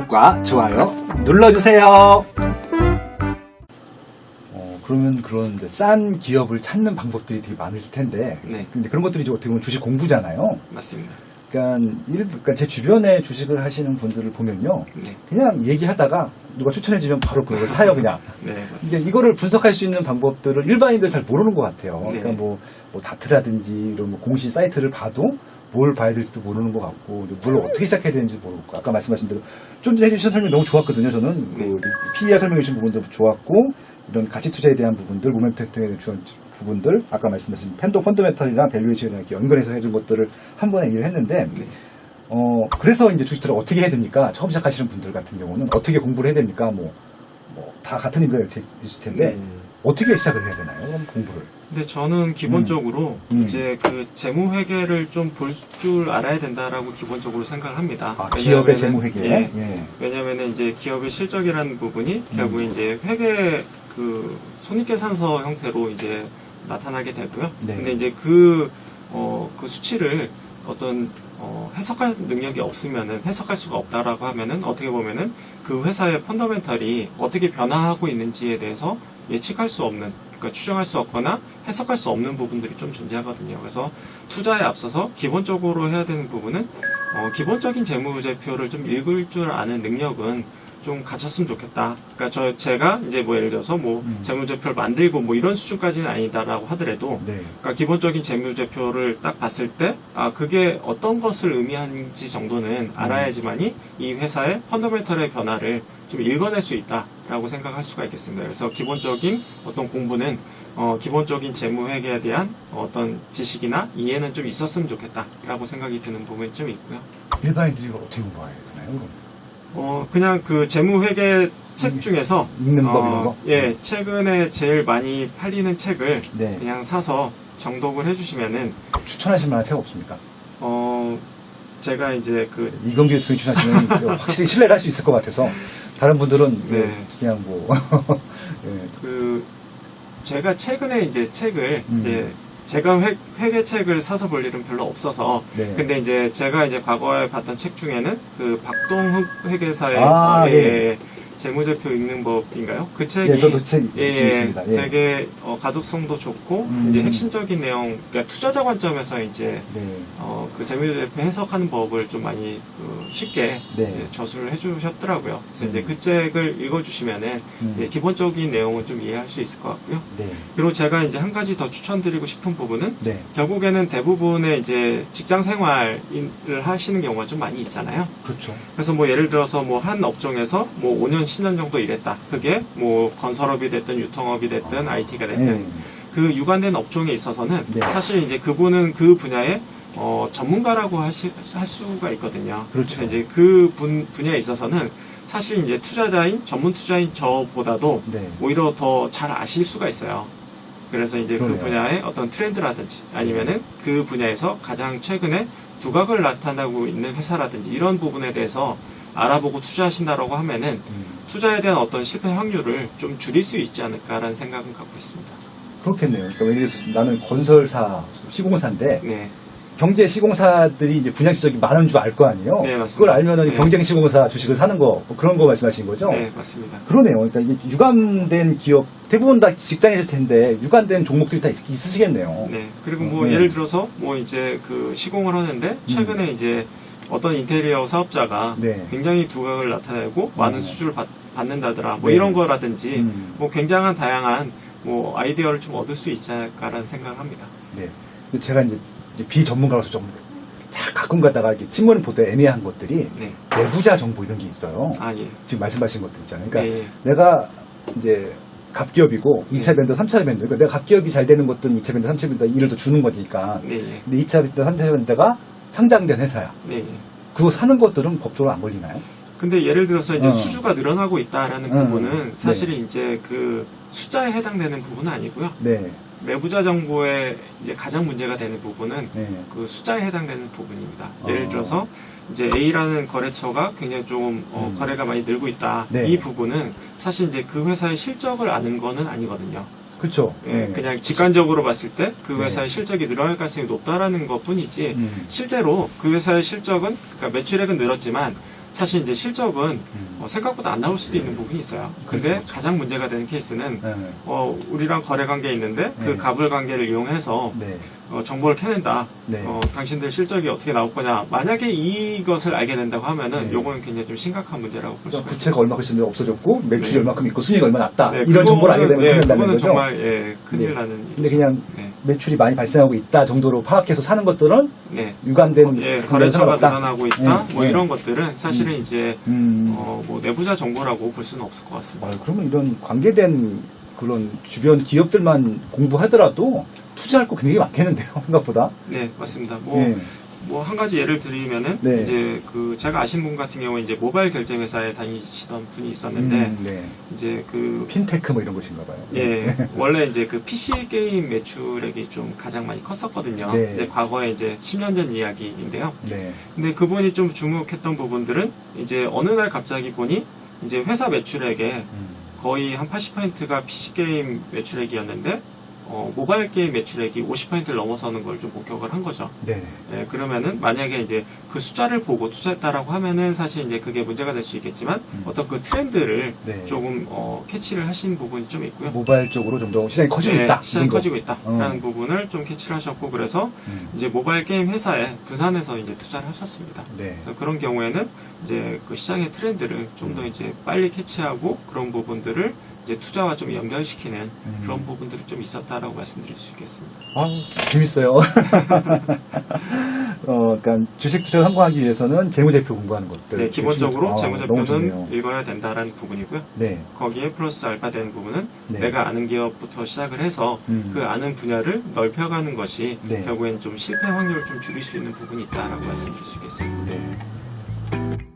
구독과 좋아요 눌러주세요. 그러면 그런 이제 싼 기업을 찾는 방법들이 되게 많을 텐데, 네. 근데 그런 것들이 이제 어떻게 보면 주식 공부잖아요. 맞습니다. 그러니까 제 주변에 주식을 하시는 분들을 보면요, 네. 그냥 얘기하다가 누가 추천해주면 바로 그걸 사요 그냥. 네, 맞습니다. 이게 이거를 분석할 수 있는 방법들을 일반인들 잘 모르는 것 같아요. 네. 그러니까 뭐 다트라든지 이런 뭐 공시 사이트를 봐도 뭘 봐야 될지도 모르는 것 같고, 뭘 어떻게 시작해야 되는지도 모르고, 아까 말씀하신 대로 좀 전에 해주신 설명이 너무 좋았거든요. 저는 네. 그 PER 설명해 주신 부분도 좋았고, 이런 가치 투자에 대한 부분들, 모멘텀에 대한 부분들, 아까 말씀하신 펀더멘털이랑 밸류에이션이랑 이렇게 연관해서 해준 것들을 한 번에 얘기를 했는데, 네. 그래서 이제 주식 투자를 어떻게 해야 됩니까? 처음 시작하시는 분들 같은 경우는 어떻게 공부를 해야 됩니까? 다 같은 의미가 있을 텐데, 어떻게 시작을 해야 되나요? 그럼 공부를. 근데 저는 기본적으로 이제 그 재무 회계를 좀 볼 줄 알아야 된다라고 기본적으로 생각을 합니다. 기업의 재무 회계. 예. 예. 왜냐면은 이제 기업의 실적이라는 부분이 결국 이제 회계 그 손익계산서 형태로 이제 나타나게 되고요. 네. 근데 이제 그 수치를 어떤 해석할 능력이 없으면은 해석할 수가 없다라고 하면은 어떻게 보면은 그 회사의 펀더멘털이 어떻게 변화하고 있는지에 대해서 예측할 수 없는, 그러니까 추정할 수 없거나 해석할 수 없는 부분들이 좀 존재하거든요. 그래서 투자에 앞서서 기본적으로 해야 되는 부분은 기본적인 재무제표를 좀 읽을 줄 아는 능력은 좀 갖췄으면 좋겠다. 그러니까 제가 이제 뭐 예를 들어서 뭐 재무제표를 만들고 뭐 이런 수준까지는 아니다라고 하더라도, 네. 그러니까 기본적인 재무제표를 딱 봤을 때, 그게 어떤 것을 의미하는지 정도는 알아야지만이 이 회사의 펀더멘털의 변화를 좀 읽어낼 수 있다라고 생각할 수가 있겠습니다. 그래서 기본적인 어떤 공부는 기본적인 재무회계에 대한 어떤 지식이나 이해는 좀 있었으면 좋겠다라고 생각이 드는 부분이 좀 있고요. 일반인들이 이걸 어떻게 공부해야 되나요? 그럼? 그냥 그 재무회계 책 중에서 읽는 법 이런 거? 예, 최근에 제일 많이 팔리는 책을 네. 그냥 사서 정독을 해주시면은 추천하실 만한 책 없습니까? 제가 이제 그 이건규 대표님 추천하시면 확실히 신뢰를 할 수 있을 것 같아서 다른 분들은 네. 그냥 뭐 예. 그 제가 최근에 이제 책을 이제 제가 회계책을 사서 볼 일은 별로 없어서, 네. 근데 이제 제가 이제 과거에 봤던 책 중에는 그 박동흑 회계사의 예. 재무제표 읽는 법인가요? 그 책이 예, 저도 책이 있습니다. 예. 되게 가독성도 좋고 이제 핵심적인 내용, 그러니까 투자자 관점에서 이제 네. 그 재무제표 해석하는 법을 좀 많이 쉽게 네. 이제 저술을 해주셨더라고요. 그래서 이제 그 책을 읽어주시면은 이제 기본적인 내용은 좀 이해할 수 있을 것 같고요. 네. 그리고 제가 이제 한 가지 더 추천드리고 싶은 부분은, 네. 결국에는 대부분의 이제 직장 생활을 하시는 경우가 좀 많이 있잖아요. 그렇죠. 그래서 뭐 예를 들어서 뭐 한 업종에서 뭐 5년, 10년 정도 일했다. 그게 뭐 건설업이 됐든 유통업이 됐든 IT가 됐든 네. 그 유관된 업종에 있어서는 네. 사실 이제 그분은 그 분야의 전문가라고 할 수가 있거든요. 그렇죠. 그래서 이제 그 분야에 있어서는 사실 이제 전문 투자인 저보다도 네. 오히려 더 잘 아실 수가 있어요. 그래서 이제 그러네요. 그 분야의 어떤 트렌드라든지 아니면은 그 분야에서 가장 최근에 두각을 나타내고 있는 회사라든지 이런 부분에 대해서 알아보고 투자하신다라고 하면은 투자에 대한 어떤 실패 확률을 좀 줄일 수 있지 않을까라는 생각은 갖고 있습니다. 그렇겠네요. 그러니까 예를 들어서 나는 건설사, 시공사인데 네. 경제 시공사들이 이제 분양 지적이 많은 줄 알 거 아니에요? 네, 맞습니다. 그걸 알면은 네. 경쟁 시공사 주식을 사는 거, 그런 거 말씀하신 거죠? 네, 맞습니다. 그러네요. 그러니까 이게 유관된 기업, 대부분 다 직장이실 텐데, 유관된 종목들이 다 있으시겠네요. 네. 그리고 뭐 네. 예를 들어서 뭐 이제 그 시공을 하는데 최근에 이제 어떤 인테리어 사업자가 네. 굉장히 두각을 나타내고 많은 수주를 받는다더라. 뭐 네. 이런 거라든지 뭐 굉장한 다양한 뭐 아이디어를 좀 얻을 수 있지 않을까라는 생각을 합니다. 네. 근데 제가 이제 비전문가로서 좀 가끔 가다가 이렇게 신문을 볼 때 애매한 것들이 네. 내부자 정보 이런 게 있어요. 예. 지금 말씀하신 것들 있잖아요. 그러니까 네. 내가 이제 갑기업이고 네. 2차 밴드, 3차 밴드. 그러니까 내가 갑기업이 잘 되는 것들은 2차 밴드, 3차 밴드 일을 더 주는 거니까. 네. 근데 2차 밴드, 3차 밴드가 상장된 회사야. 네. 그거 사는 것들은 법적으로 안 걸리나요? 근데 예를 들어서 이제 수주가 늘어나고 있다라는 부분은 사실 네. 이제 그 숫자에 해당되는 부분은 아니고요. 네. 내부자 정보의 이제 가장 문제가 되는 부분은 네. 그 숫자에 해당되는 부분입니다. 예를 들어서 이제 A라는 거래처가 굉장히 좀 거래가 많이 늘고 있다. 네. 이 부분은 사실 이제 그 회사의 실적을 아는 거는 아니거든요. 그렇죠. 예, 그냥 직관적으로 봤을 때 그 네. 회사의 실적이 늘어날 가능성이 높다라는 것 뿐이지 실제로 그 회사의 실적은, 그러니까 매출액은 늘었지만 사실 이제 실적은 생각보다 안 나올 수도 있는 부분이 있어요. 근데 그렇죠. 가장 문제가 되는 케이스는 네. 우리랑 거래 관계 있는데 그 네. 갑을 관계를 이용해서 네. 정보를 캐낸다. 네. 당신들 실적이 어떻게 나올 거냐. 만약에 이것을 알게 된다고 하면은 네. 요거는 굉장히 좀 심각한 문제라고 볼 수가 있어요. 부채가 얼마큼 있는데 없어졌고 매출이 네. 얼마큼 있고 수익이 얼마 났다. 네, 이런 정보를 알게 되면 큰일 나는 그거는 거죠. 정말 큰일 네. 나는 근데 일이죠. 그냥 네. 매출이 많이 발생하고 있다 정도로 파악해서 사는 것들은 네. 유관된 거래처가 상관없다. 늘어나고 있다. 네. 뭐 네. 이런 것들은 사실은 이제 음. 뭐 내부자 정보라고 볼 수는 없을 것 같습니다. 그러면 이런 관계된 그런 주변 기업들만 공부하더라도 투자할 거 굉장히 많겠는데요, 생각보다. 네, 맞습니다. 네. 뭐 한 가지 예를 드리면은 네. 이제 그 제가 아신 분 같은 경우에 이제 모바일 결제 회사에 다니시던 분이 있었는데 네. 이제 그 핀테크 뭐 이런 것인가 봐요. 예, 원래 이제 그 PC 게임 매출액이 좀 가장 많이 컸었거든요. 네. 이제 과거에 이제 10년 전 이야기인데요. 네. 근데 그분이 좀 주목했던 부분들은 이제 어느 날 갑자기 보니 이제 회사 매출액에 거의 한 80%가 PC 게임 매출액이었는데 모바일 게임 매출액이 50%를 넘어서는 걸 좀 목격을 한 거죠. 네. 예, 그러면은 만약에 이제 그 숫자를 보고 투자했다라고 하면은 사실 이제 그게 문제가 될 수 있겠지만 어떤 그 트렌드를 네. 조금 캐치를 하신 부분이 좀 있고요. 모바일 쪽으로 좀 더 시장이 커지고 네, 있다. 시장이 이 정도. 커지고 있다라는 부분을 좀 캐치를 하셨고 그래서 이제 모바일 게임 회사에 분산해서 이제 투자를 하셨습니다. 네. 그래서 그런 경우에는 이제 그 시장의 트렌드를 좀 더 이제 빨리 캐치하고 그런 부분들을 이제 투자와 좀 연결시키는 그런 부분들이 좀 있었다라고 말씀드릴 수 있겠습니다. 재밌어요. 그러니까 주식 투자 성공하기 위해서는 재무제표 공부하는 것들. 네, 기본적으로 너무 좋네요. 재무제표는 읽어야 된다라는 부분이고요. 네. 거기에 플러스 알파 되는 부분은 네. 내가 아는 기업부터 시작을 해서 그 아는 분야를 넓혀가는 것이 네. 결국엔 좀 실패 확률을 좀 줄일 수 있는 부분이 있다라고 말씀드릴 수 있겠습니다. 네.